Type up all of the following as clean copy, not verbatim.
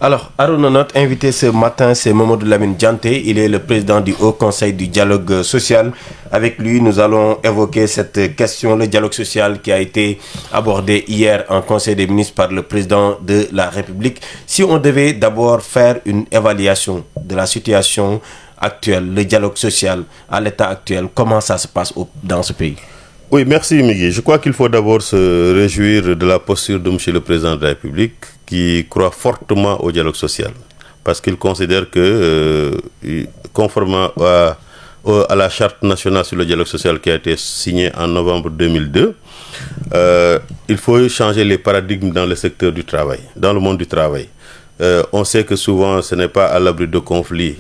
Alors, Arona, notre invité ce matin, c'est Mamadou Lamine Dianté. Il est le président du Haut Conseil du dialogue social. Avec lui, nous allons évoquer cette question, le dialogue social qui a été abordé hier en Conseil des ministres par le président de la République. Si on devait d'abord faire une évaluation de la situation actuelle, le dialogue social à l'état actuel, comment ça se passe dans ce pays? Oui, merci Miguel. Je crois qu'il faut d'abord se réjouir de la posture de M. le Président de la République qui croit fortement au dialogue social. Parce qu'il considère que, conformément à la Charte nationale sur le dialogue social qui a été signée en novembre 2002, il faut changer les paradigmes dans le secteur du travail, dans le monde du travail. On sait que souvent ce n'est pas à l'abri de conflits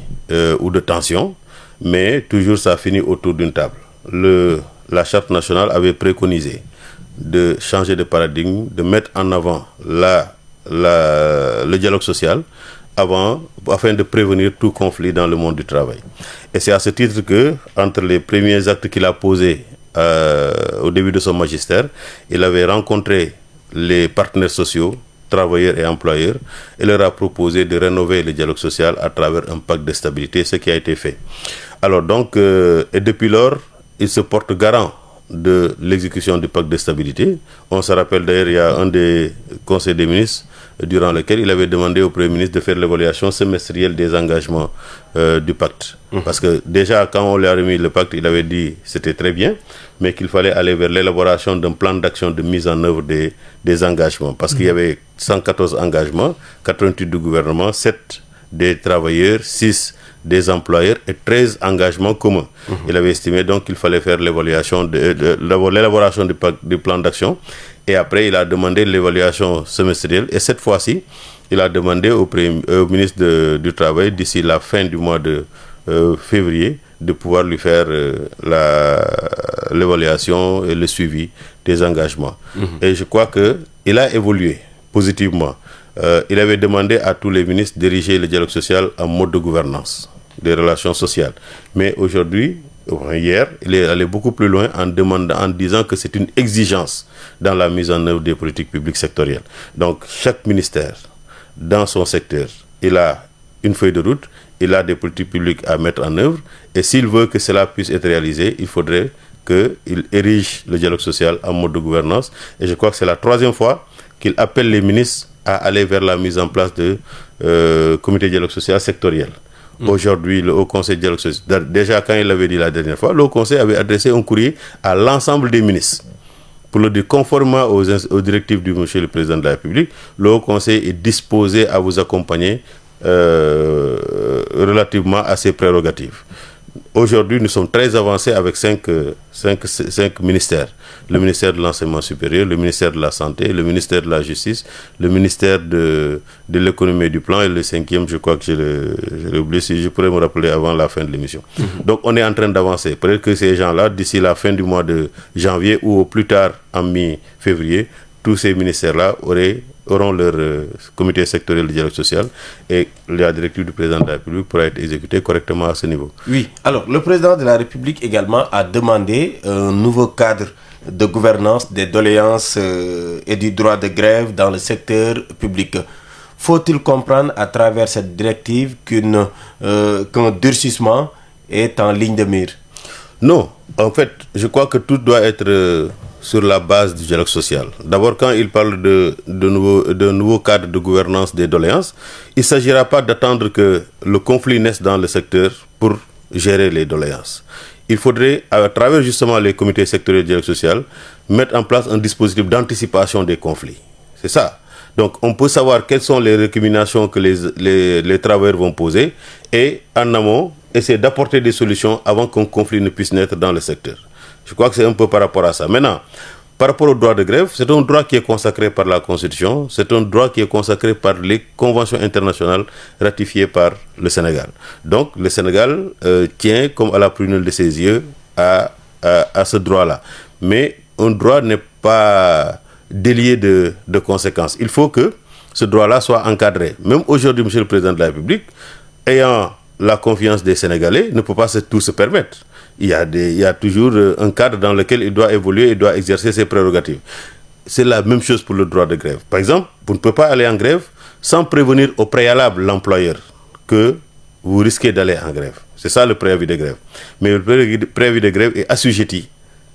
ou de tensions, mais toujours ça finit autour d'une table. La Charte nationale avait préconisé de changer de paradigme, de mettre en avant le dialogue social afin de prévenir tout conflit dans le monde du travail. Et c'est à ce titre que, entre les premiers actes qu'il a posés au début de son magistère, il avait rencontré les partenaires sociaux, travailleurs et employeurs, et leur a proposé de rénover le dialogue social à travers un pacte de stabilité, ce qui a été fait. Alors donc, et depuis lors, il se porte garant de l'exécution du pacte de stabilité. On se rappelle d'ailleurs, il y a un des conseils des ministres durant lequel il avait demandé au Premier ministre de faire l'évaluation semestrielle des engagements du pacte. Parce que déjà, quand on lui a remis le pacte, il avait dit que c'était très bien, mais qu'il fallait aller vers l'élaboration d'un plan d'action de mise en œuvre des engagements. Parce qu'il y avait 114 engagements, 88 du gouvernement, 7 des travailleurs, 6 des employeurs et 13 engagements communs. Il avait estimé donc qu'il fallait faire l'évaluation l'élaboration du plan d'action, et après il a demandé l'évaluation semestrielle, et cette fois-ci il a demandé au ministre du Travail d'ici la fin du mois de février de pouvoir lui faire l'évaluation et le suivi des engagements. Et je crois qu'il a évolué positivement. Il avait demandé à tous les ministres d'ériger le dialogue social en mode de gouvernance des relations sociales. Mais aujourd'hui, hier, il est allé beaucoup plus loin en disant que c'est une exigence dans la mise en œuvre des politiques publiques sectorielles. Donc, chaque ministère, dans son secteur, il a une feuille de route, il a des politiques publiques à mettre en œuvre, et s'il veut que cela puisse être réalisé, il faudrait qu'il érige le dialogue social en mode de gouvernance. Et je crois que c'est la 3e fois qu'il appelle les ministres à aller vers la mise en place de comités de dialogue social sectoriel. Aujourd'hui, le Haut Conseil de dialogue social, déjà quand il l'avait dit la dernière fois, le Haut Conseil avait adressé un courrier à l'ensemble des ministres pour le dire, conformément aux directives du Monsieur le Président de la République, le Haut Conseil est disposé à vous accompagner relativement à ses prérogatives. Aujourd'hui, nous sommes très avancés avec 5 ministères. Le ministère de l'Enseignement supérieur, le ministère de la Santé, le ministère de la Justice, le ministère de l'Économie et du Plan, et le 5e, je crois que je l'ai oublié, si je pourrais me rappeler avant la fin de l'émission. Donc, on est en train d'avancer. Peut-être que ces gens-là, d'ici la fin du mois de janvier ou au plus tard en mi-février, tous ces ministères-là auront leur comité sectoriel de dialogue social, et la directive du président de la République pourra être exécutée correctement à ce niveau. Oui, alors le président de la République également a demandé un nouveau cadre de gouvernance des doléances et du droit de grève dans le secteur public. Faut-il comprendre à travers cette directive qu'un durcissement est en ligne de mire? Non, en fait, je crois que tout doit être sur la base du dialogue social. D'abord, quand il parle de nouveaux cadres de gouvernance des doléances, il ne s'agira pas d'attendre que le conflit naisse dans le secteur pour gérer les doléances. Il faudrait, à travers justement les comités sectoriels de dialogue social, mettre en place un dispositif d'anticipation des conflits. C'est ça. Donc, on peut savoir quelles sont les récriminations que les travailleurs vont poser, et en amont, essayer d'apporter des solutions avant qu'un conflit ne puisse naître dans le secteur. Je crois que c'est un peu par rapport à ça. Maintenant, par rapport au droit de grève, c'est un droit qui est consacré par la Constitution, c'est un droit qui est consacré par les conventions internationales ratifiées par le Sénégal. Donc, le Sénégal tient comme à la prunelle de ses yeux à ce droit-là. Mais un droit n'est pas délié de conséquences. Il faut que ce droit-là soit encadré. Même aujourd'hui, Monsieur le Président de la République, ayant la confiance des Sénégalais, ne peut pas tout se permettre. Il y a toujours un cadre dans lequel il doit évoluer, il doit exercer ses prérogatives. C'est la même chose pour le droit de grève. Par exemple, vous ne pouvez pas aller en grève sans prévenir au préalable l'employeur que vous risquez d'aller en grève. C'est ça le préavis de grève. Mais le préavis de grève est assujetti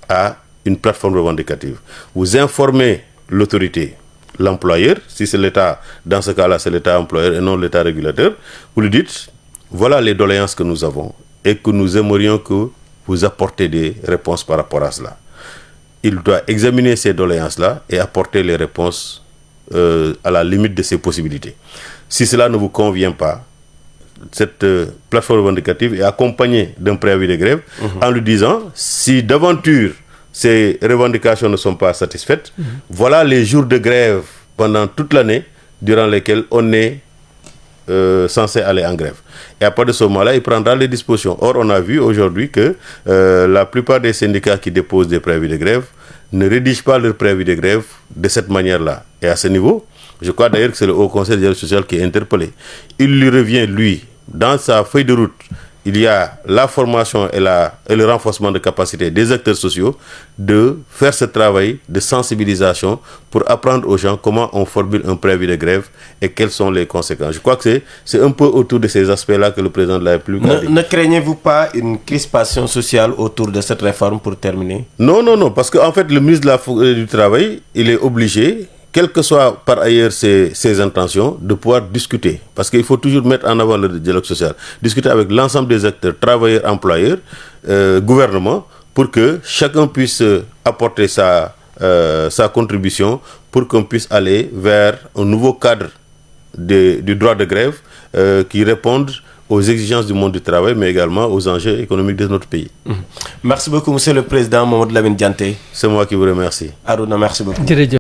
à une plateforme revendicative. Vous informez l'autorité, l'employeur, si c'est l'État, dans ce cas-là c'est l'État employeur et non l'État régulateur, vous lui dites, voilà les doléances que nous avons et que nous aimerions que vous apportez des réponses par rapport à cela. Il doit examiner ces doléances-là et apporter les réponses à la limite de ses possibilités. Si cela ne vous convient pas, cette plateforme revendicative est accompagnée d'un préavis de grève en lui disant, si d'aventure ces revendications ne sont pas satisfaites, voilà les jours de grève pendant toute l'année durant lesquels on est censé aller en grève. Et à partir de ce moment-là, il prendra les dispositions. Or, on a vu aujourd'hui que la plupart des syndicats qui déposent des préavis de grève ne rédigent pas leur préavis de grève de cette manière-là. Et à ce niveau, je crois d'ailleurs que c'est le Haut Conseil du dialogue social qui est interpellé. Il lui revient, lui, dans sa feuille de route, il y a la formation et le renforcement de capacité des acteurs sociaux de faire ce travail de sensibilisation pour apprendre aux gens comment on formule un préavis de grève et quelles sont les conséquences. Je crois que c'est un peu autour de ces aspects-là que le président de la République a dit. Ne craignez-vous pas une crispation sociale autour de cette réforme pour terminer? Non, parce qu'en fait, le ministre du Travail, il est obligé, quelles que soient par ailleurs ses intentions, de pouvoir discuter. Parce qu'il faut toujours mettre en avant le dialogue social. Discuter avec l'ensemble des acteurs, travailleurs, employeurs, gouvernement, pour que chacun puisse apporter sa contribution pour qu'on puisse aller vers un nouveau cadre du droit de grève qui réponde aux exigences du monde du travail, mais également aux enjeux économiques de notre pays. Merci beaucoup, Monsieur le Président Mamadou Lamine Dianté. C'est moi qui vous remercie. Aruna, merci beaucoup.